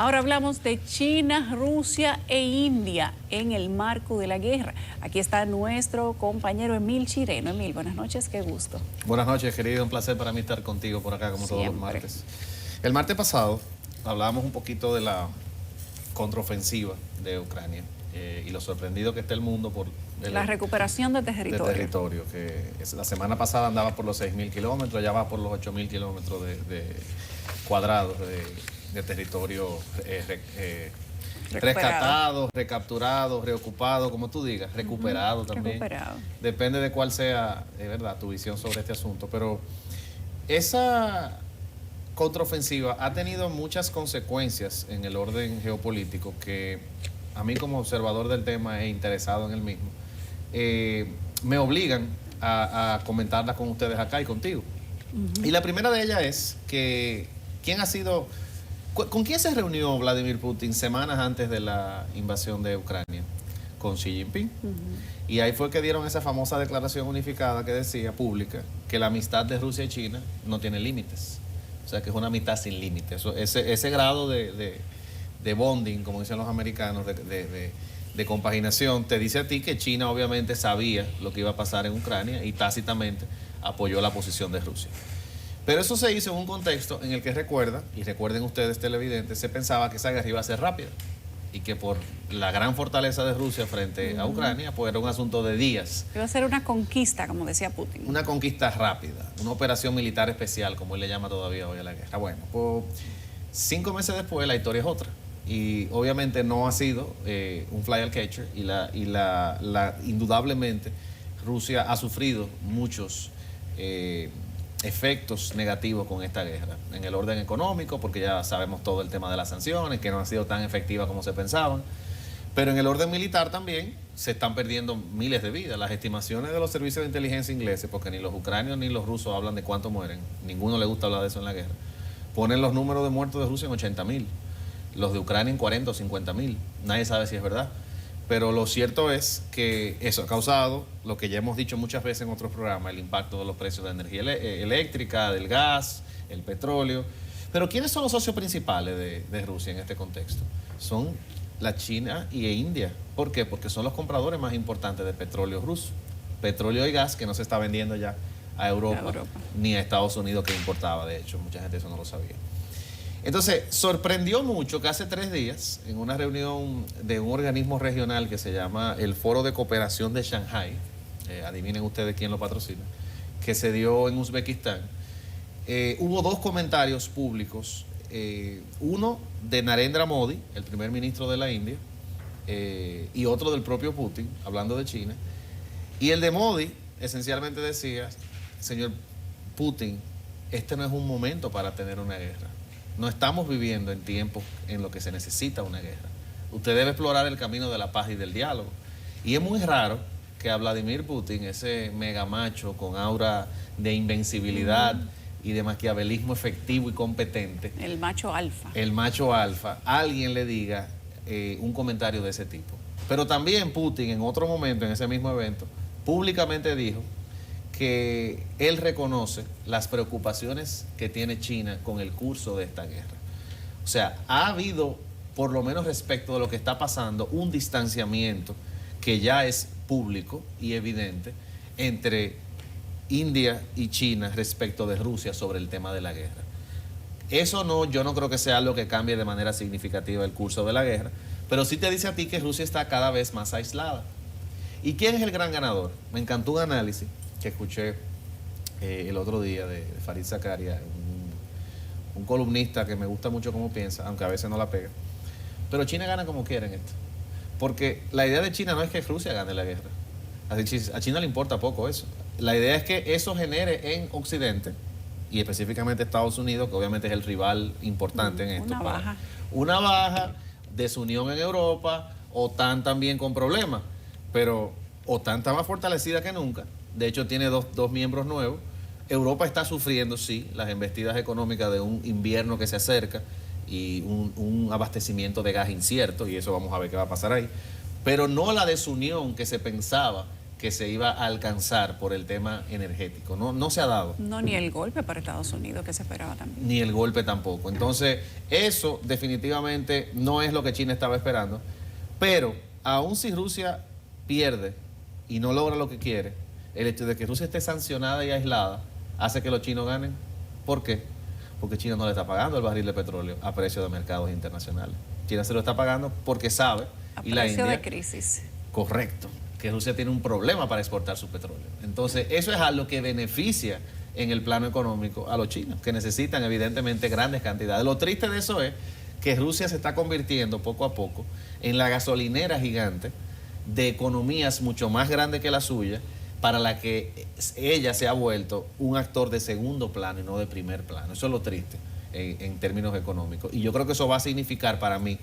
Ahora hablamos de China, Rusia e India en el marco de la guerra. Aquí está nuestro compañero Emil Chireno. Emil, buenas noches, qué gusto. Buenas noches, querido. Un placer para mí estar contigo por acá, como todos los martes. El martes pasado hablábamos un poquito de la contraofensiva de Ucrania y lo sorprendido que está el mundo por la recuperación de territorio. Que la semana pasada andaba por los 6.000 kilómetros, ya va por los 8.000 kilómetros cuadrados de territorio rescatados, recapturados, reocupados, como tú digas, recuperado también. Recuperado. Depende de cuál sea, verdad, tu visión sobre este asunto. Pero esa contraofensiva ha tenido muchas consecuencias en el orden geopolítico que a mí como observador del tema e interesado en el mismo, me obligan a comentarlas con ustedes acá y contigo. Y la primera de ellas es que ¿con quién se reunió Vladimir Putin semanas antes de la invasión de Ucrania? Con Xi Jinping. Y ahí fue que dieron esa famosa declaración unificada que decía, pública, que la amistad de Rusia y China no tiene límites. O sea, que es una amistad sin límites. Ese grado de bonding, como dicen los americanos, de compaginación, te dice a ti que China obviamente sabía lo que iba a pasar en Ucrania y tácitamente apoyó la posición de Rusia. Pero eso se hizo en un contexto en el que recuerden ustedes televidentes, se pensaba que esa guerra iba a ser rápida y que por la gran fortaleza de Rusia frente a Ucrania, pues era un asunto de días. Iba a ser una conquista, como decía Putin. Una conquista rápida, una operación militar especial, como él le llama todavía hoy a la guerra. Bueno, pues 5 meses después la historia es otra. Y obviamente no ha sido un fly al catcher indudablemente Rusia ha sufrido muchos efectos negativos con esta guerra. En el orden económico, porque ya sabemos todo el tema de las sanciones, que no han sido tan efectivas como se pensaban. Pero en el orden militar también se están perdiendo miles de vidas. Las estimaciones de los servicios de inteligencia ingleses, porque ni los ucranios ni los rusos hablan de cuánto mueren, ninguno le gusta hablar de eso en la guerra, ponen los números de muertos de Rusia en 80.000, los de Ucrania en 40 o 50.000. Nadie sabe si es verdad. Pero lo cierto es que eso ha causado, lo que ya hemos dicho muchas veces en otros programas, el impacto de los precios de energía eléctrica, del gas, el petróleo. Pero ¿quiénes son los socios principales de Rusia en este contexto? Son la China y India. ¿Por qué? Porque son los compradores más importantes de petróleo ruso. Petróleo y gas que no se está vendiendo ya a Europa, ni a Estados Unidos, que importaba, de hecho. Mucha gente eso no lo sabía. Entonces, sorprendió mucho que hace 3 días, en una reunión de un organismo regional que se llama el Foro de Cooperación de Shanghái, adivinen ustedes quién lo patrocina, que se dio en Uzbekistán, hubo 2 comentarios públicos, uno de Narendra Modi, el primer ministro de la India, y otro del propio Putin, hablando de China. Y el de Modi esencialmente decía, señor Putin, este no es un momento para tener una guerra. No estamos viviendo en tiempos en los que se necesita una guerra. Usted debe explorar el camino de la paz y del diálogo. Y es muy raro que a Vladimir Putin, ese mega macho con aura de invencibilidad y de maquiavelismo efectivo y competente, el macho alfa, alguien le diga un comentario de ese tipo. Pero también Putin, en otro momento, en ese mismo evento, públicamente dijo que él reconoce las preocupaciones que tiene China con el curso de esta guerra. O sea, ha habido, por lo menos respecto de lo que está pasando, un distanciamiento que ya es público y evidente entre India y China respecto de Rusia sobre el tema de la guerra. Eso yo no creo que sea algo que cambie de manera significativa el curso de la guerra, pero sí te dice a ti que Rusia está cada vez más aislada. ¿Y quién es el gran ganador? Me encantó un análisis que escuché el otro día de Farid Zakaria, un columnista que me gusta mucho cómo piensa, aunque a veces no la pega. Pero China gana como quiera en esto. Porque la idea de China no es que Rusia gane la guerra. A China le importa poco eso. La idea es que eso genere en Occidente, y específicamente Estados Unidos, que obviamente es el rival importante en esto. Una baja, desunión en Europa, OTAN también con problemas, pero OTAN está más fortalecida que nunca. De hecho, tiene dos miembros nuevos. Europa está sufriendo, sí, las embestidas económicas de un invierno que se acerca y un abastecimiento de gas incierto, y eso vamos a ver qué va a pasar ahí. Pero no la desunión que se pensaba que se iba a alcanzar por el tema energético. No se ha dado. No, ni el golpe para Estados Unidos que se esperaba también. Ni el golpe tampoco. Entonces, eso definitivamente no es lo que China estaba esperando. Pero, aun si Rusia pierde y no logra lo que quiere, el hecho de que Rusia esté sancionada y aislada hace que los chinos ganen. ¿Por qué? Porque China no le está pagando el barril de petróleo a precio de mercados internacionales. China se lo está pagando porque sabe, y la India, de crisis. Correcto, que Rusia tiene un problema para exportar su petróleo. Entonces, eso es algo que beneficia en el plano económico a los chinos, que necesitan evidentemente grandes cantidades. Lo triste de eso es que Rusia se está convirtiendo poco a poco en la gasolinera gigante de economías mucho más grandes que la suya, para la que ella se ha vuelto un actor de segundo plano y no de primer plano. Eso es lo triste en términos económicos. Y yo creo que eso va a significar para mí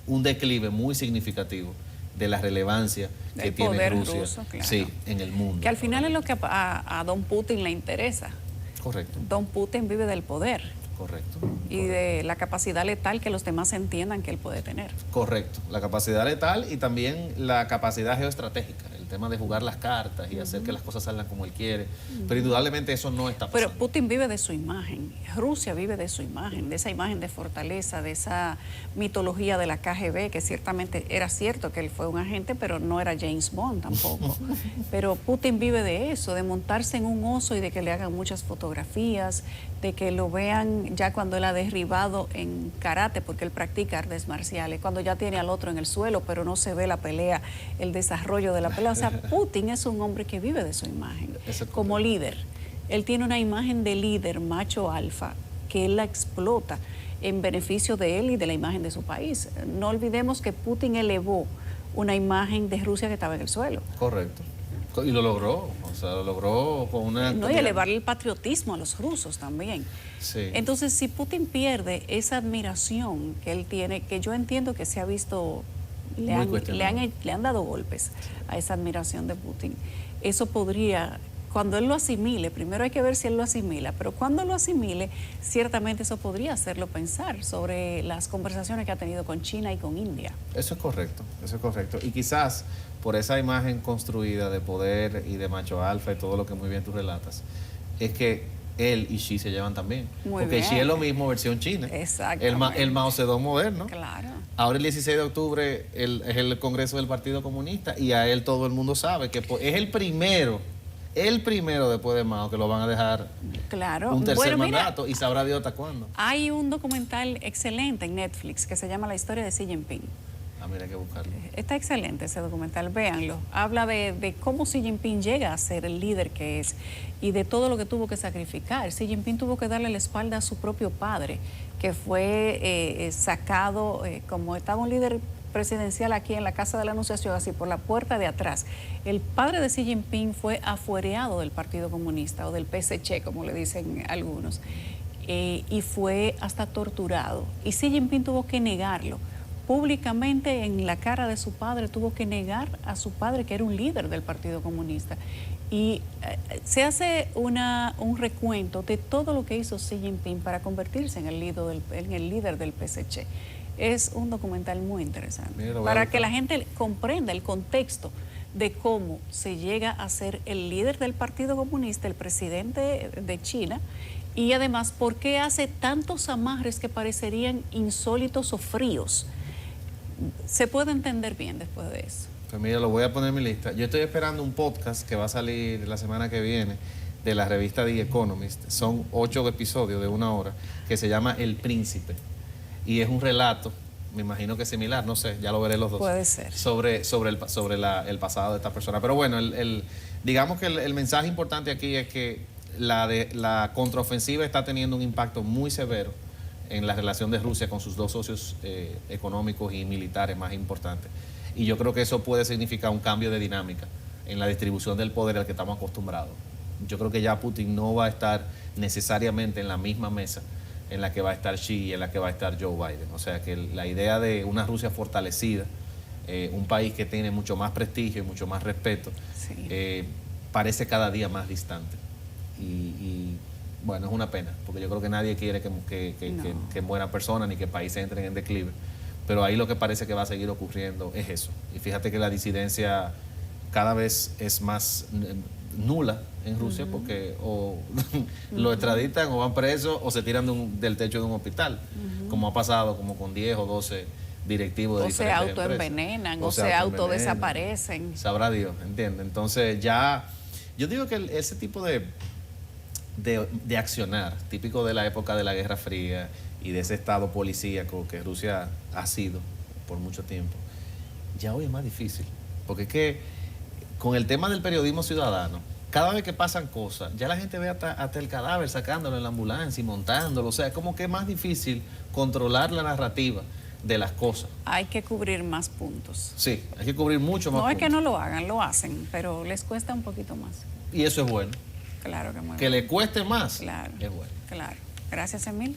un declive muy significativo de la relevancia que tiene Rusia, ruso, claro, sí, en el mundo. Que al final es lo que a don Putin le interesa. Correcto. Don Putin vive del poder. Correcto. Y de la capacidad letal que los demás entiendan que él puede tener. Correcto. La capacidad letal y también la capacidad geoestratégica, el tema de jugar las cartas y hacer que las cosas salgan como él quiere. Pero indudablemente eso no está pasando. Pero Putin vive de su imagen, Rusia vive de su imagen, de esa imagen de fortaleza, de esa mitología de la KGB, que ciertamente era cierto que él fue un agente, pero no era James Bond tampoco. Pero Putin vive de eso, de montarse en un oso y de que le hagan muchas fotografías, de que lo vean ya cuando él ha derribado en karate, porque él practica artes marciales, cuando ya tiene al otro en el suelo, pero no se ve la pelea, el desarrollo de la pelea. O sea, Putin es un hombre que vive de su imagen como líder. Él tiene una imagen de líder macho alfa que él la explota en beneficio de él y de la imagen de su país. No olvidemos que Putin elevó una imagen de Rusia que estaba en el suelo. Correcto. Y lo logró, o sea, lo logró con una... No, y elevarle el patriotismo a los rusos también. Sí. Entonces, si Putin pierde esa admiración que él tiene, que yo entiendo que se ha visto, le han dado golpes a esa admiración de Putin, eso podría, cuando él lo asimile, primero hay que ver si él lo asimila, pero cuando lo asimile, ciertamente eso podría hacerlo pensar sobre las conversaciones que ha tenido con China y con India. Eso es correcto, eso es correcto. Y quizás por esa imagen construida de poder y de macho alfa y todo lo que muy bien tú relatas, es que él y Xi se llevan también. Muy porque bien. Xi es lo mismo versión china. Exactamente. El Mao Zedong moderno. Claro. Ahora el 16 de octubre es el Congreso del Partido Comunista y a él todo el mundo sabe que es el primero después de Mao que lo van a dejar un tercer mandato y sabrá Dios hasta cuándo. Hay un documental excelente en Netflix que se llama La historia de Xi Jinping. Ah, mira, hay que buscarlo. Está excelente ese documental, véanlo. Habla de cómo Xi Jinping llega a ser el líder que es y de todo lo que tuvo que sacrificar. Xi Jinping tuvo que darle la espalda a su propio padre, que fue sacado, como estaba un líder presidencial aquí en la Casa de la Anunciación, así por la puerta de atrás. El padre de Xi Jinping fue afuereado del Partido Comunista o del PSC, como le dicen algunos, y fue hasta torturado. Y Xi Jinping tuvo que negarlo. Públicamente en la cara de su padre tuvo que negar a su padre que era un líder del Partido Comunista. Y se hace un recuento de todo lo que hizo Xi Jinping para convertirse en el líder del PSC. Es un documental muy interesante. Mira, para que la gente comprenda el contexto de cómo se llega a ser el líder del Partido Comunista, el presidente de China, y además por qué hace tantos amarres que parecerían insólitos o fríos. Se puede entender bien después de eso. Pues mira, lo voy a poner en mi lista. Yo estoy esperando un podcast que va a salir la semana que viene de la revista The Economist. Son 8 episodios de 1 hora que se llama El Príncipe. Y es un relato, me imagino que similar, no sé, ya lo veré los dos. Puede ser. Sobre el pasado de esta persona. Pero bueno, digamos que el mensaje importante aquí es que la contraofensiva está teniendo un impacto muy severo en la relación de Rusia con sus dos socios económicos y militares más importantes. Y yo creo que eso puede significar un cambio de dinámica en la distribución del poder al que estamos acostumbrados. Yo creo que ya Putin no va a estar necesariamente en la misma mesa en la que va a estar Xi y en la que va a estar Joe Biden. O sea que la idea de una Rusia fortalecida, un país que tiene mucho más prestigio y mucho más respeto, sí, parece cada día más distante. Y bueno, es una pena, porque yo creo que nadie quiere que mueran personas ni que países entren en declive. Pero ahí lo que parece que va a seguir ocurriendo es eso. Y fíjate que la disidencia cada vez es más nula en Rusia, porque o lo extraditan o van presos o se tiran del techo de un hospital, como ha pasado como con 10 o 12 directivos de diferentes empresas. O se autoenvenenan, o se autodesaparecen. Sabrá Dios, ¿entiendes? Entonces ya, yo digo que ese tipo de accionar, típico de la época de la Guerra Fría y de ese estado policíaco que Rusia ha sido por mucho tiempo, ya hoy es más difícil, porque es que con el tema del periodismo ciudadano, cada vez que pasan cosas, ya la gente ve hasta el cadáver sacándolo en la ambulancia y montándolo, o sea, es como que es más difícil controlar la narrativa de las cosas. Hay que cubrir más puntos. Sí, hay que cubrir mucho más puntos. No es que no lo hagan, lo hacen, pero les cuesta un poquito más. Y eso es bueno. Claro que muy bueno. Que le cueste más, Claro, es bueno. claro. Gracias, Emil.